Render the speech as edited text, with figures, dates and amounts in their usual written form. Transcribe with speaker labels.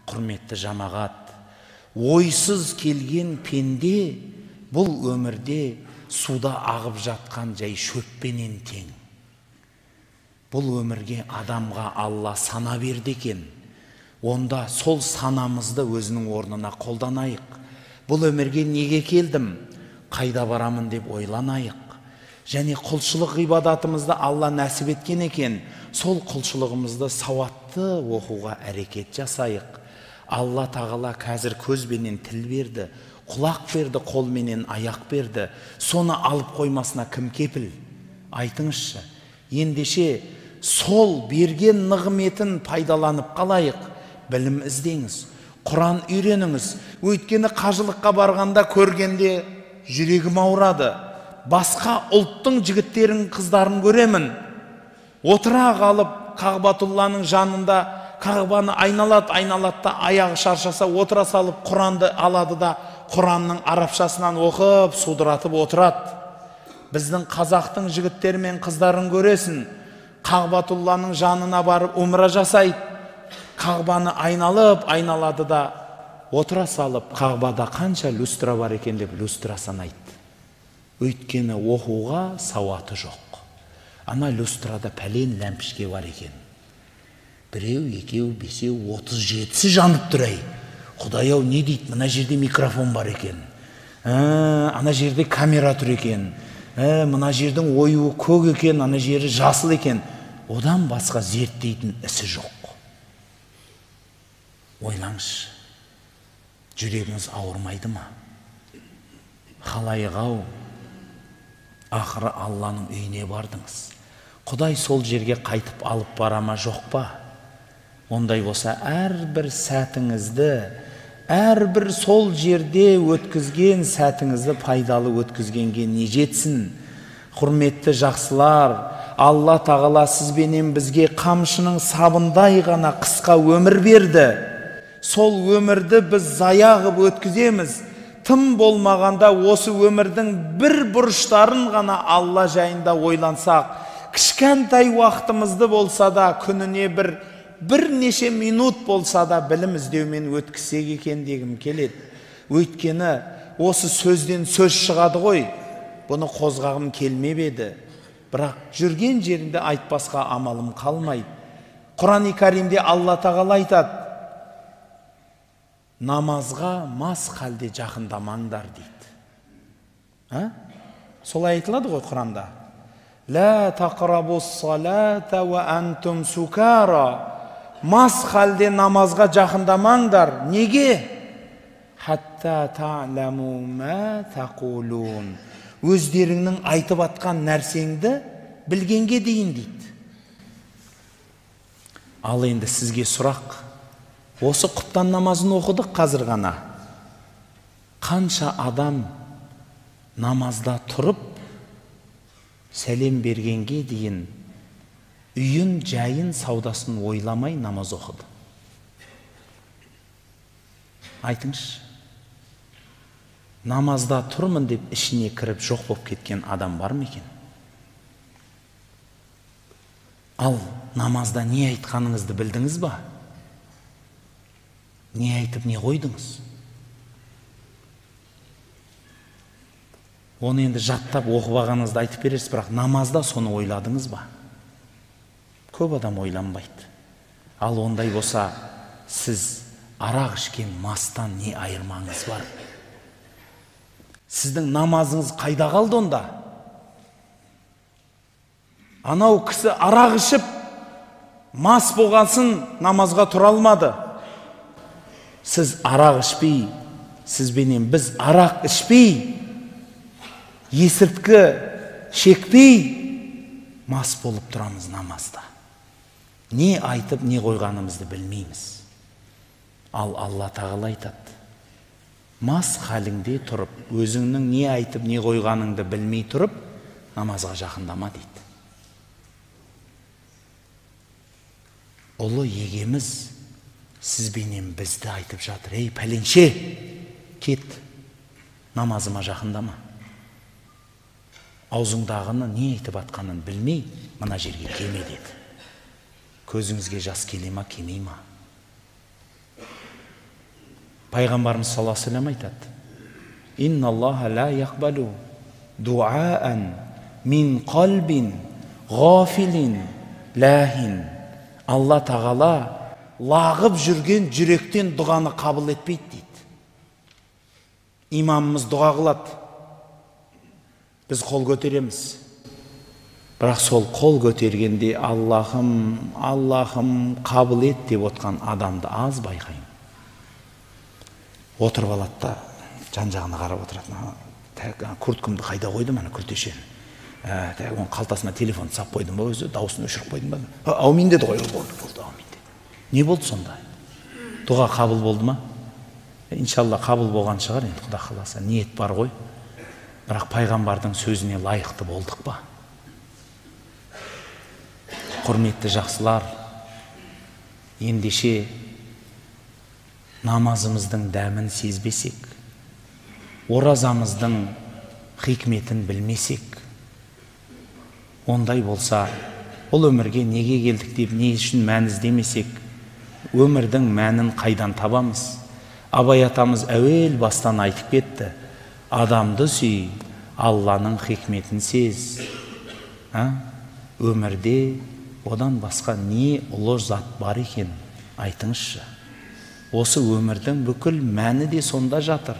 Speaker 1: құрметті жамағат, ойсыз келген пенде бұл өмірде суда ағып жатқан жай шөппенен тең. Бұл өмірге адамға Алла сана берді екен. Онда сол санамызды өзінің орнына қолданайық. Бұл өмірге неге келдім, қайда барамын деп ойланайық. Және құлшылық ғибадатымызды Алла нәсіп еткен екен. Сол құлшылығымызды сауатты оқуға әрекет жасайық. Алла тағала қазір көзбенен тіл берді, құлақ берді, қолменен аяқ берді. Соны алып қоймасына кім кепіл? Айтыңызшы. Ендеше сол берген нығметін пайдаланып қалайық. Білім іздеңіз, Құран үйреніңіз. Өйткені қажылыққа барғанда көргенде жүрегім ауырады. Басқа ұлттың жігіттерін, қыздарын көремін. Отыра қалып Қағбатулланың жанында Қағбаны айналады да аяғы шаршаса отыра салып Құранды алады да Құранның арабшасынан оқып, судыратып отырады. Біздің қазақтың жігіттері мен қыздарын көресін. Қағбатулланың жанына барып умра жасайды. Қағбаны айналады да отыра салып, Қағбада қанша люстра бар екен деп люстра санайды. Өйткені оқуға сауаты жоқ. Ана люстрада пәлен ләмпішке бар екен. Біреу, екеу, бесеу, 37-сі жанып тұрай. Құдай-ау, не дейді? Мына жерде микрофон бар екен. Ана жерде камера тұр екен. Мына жердің ойуы көк екен, ана жері жасыл екен. Одан басқа зерттейтін ісі жоқ. Ойлаңыз, жүрегіңіз ауырмайды ма? Халайық-ау, ақыры Алланың үйіне бардыңыз. Құдай сол жерге қайтып алып барама жоқ па? Ондай болса, әрбір сәтіңізді, әрбір сол жерде өткізген сәтіңізді пайдалы өткізгенге не жетсін? Құрметті жақсылар, Алла тағала сізбенен бізге қамшының сабындай ғана қысқа өмір берді. Сол өмірді біз зая ғып өткіземіз. Тым болмағанда осы өмірдің бір бұрыштарын ғана Алла жайында ойлансақ, кішкентай уақытымызды болса да, күніне бірнеше минут болса да білім іздеумен өткізсек екен дегім келеді. Өйткені осы сөзден сөз шығады ғой, бұны қозғағым келмеп еді. Бірақ жүрген жерінде айтпасқа амалым қалмайды. Құран-ы Кәримде Алла тағала айтады: намазға мас халде жақындамаңдар дейді. Солай айтылады ғой Құранда. Ла тақрабус салата ва антум сукара. Мас халде намазға жақындамаңдар. Неге? Хатта та'ламу ма тақулун. Өздеріңнің айтып атқан нәрсеңді білгенге дейін дейді. Ал енді сізге сұрақ. Осы құптан намазын оқыдық қазір ғана. Қанша адам намазда тұрып, сәлем бергенге дейін үйін, жайын, саудасын ойламай намаз оқыды? Айтыңызшы. Намазда тұрмын деп ішіне кіріп жоқ болып кеткен адам бар ма екен? Ал намазда не айтқаныңызды білдіңіз ба? Не айтып, не қойдыңыз? Оны енді жаттап оқығаныңызды айтып бересіз, бірақ намазда соны ойладыңыз ба? Көп адам ойланбайды. Ал ондай болса, сіз арақ ішкен мастан не айырмаңыз бар? Сіздің намазыңыз қайда қалды онда? Анау кісі арақ ішіп, мас болғасын намазға тұра алмады. Сіз арақ ішпей, сізбенен біз арақ ішпей, есірткі шекпей, мас болып тұрамыз намазда. Не айтып, не қойғанымызды білмейміз. Ал Алла тағала айтады: мас халіңде тұрып, өзіңнің не айтып, не қойғаныңды білмей тұрып, намазға жақындама дейді. Ұлы егеміз сізбенен бізді айтып жатыр: ей пәленше, кет, намазыма жақындама. Аузыңдағыны не айтып атқанын білмей, мына жерге келме деді. Көзіңізге жас келе ма, келмей ма? Пайғамбарымыз саллаллаху алейхи ва саллям айтады: инналлаха ла яқбалу дуаан мин қалбин ғафилин лахин. Алла тағала лағып жүрген жүректен дұғаны қабыл етпейді дейді. Имамымыз дұға қылады, біз қол көтереміз. Бірақ сол қол көтергенде Аллахым, Аллахым қабыл ет деп отқан адамды аз байқаймын. Отырып алады да жан-жағына қарап отырады. Күрткімді қайда қойдым, ана күртешені. Оның қалтасына телефон сап қойдым ба, өзі дауысын өшіріп қойдым ба. Аумин деді ғой, болды, аумин деді. Не болды сонда? Дұға қабыл болды ма? Иншалла қабыл болған шығар, енді Құда қаласа. Ниет бар ғой. Бірақ пайғамбардың сөзіне лайықты болдық па? Құрметті жақсылар, ендеше намазымыздың дәмін сезбесек, оразамыздың хикметін білмесек, ондай болса, ол өмірге неге келдік деп не үшін мән іздемесек, өмірдің мәнін қайдан табамыз? Абай атамыз әуел бастан айтып кетті: адамды сүй, Алланың хикметін сез. Өмірде одан басқа не ұлы зат бар екен? Айтыңызшы. Осы өмірдің бүкіл мәні де сонда жатыр.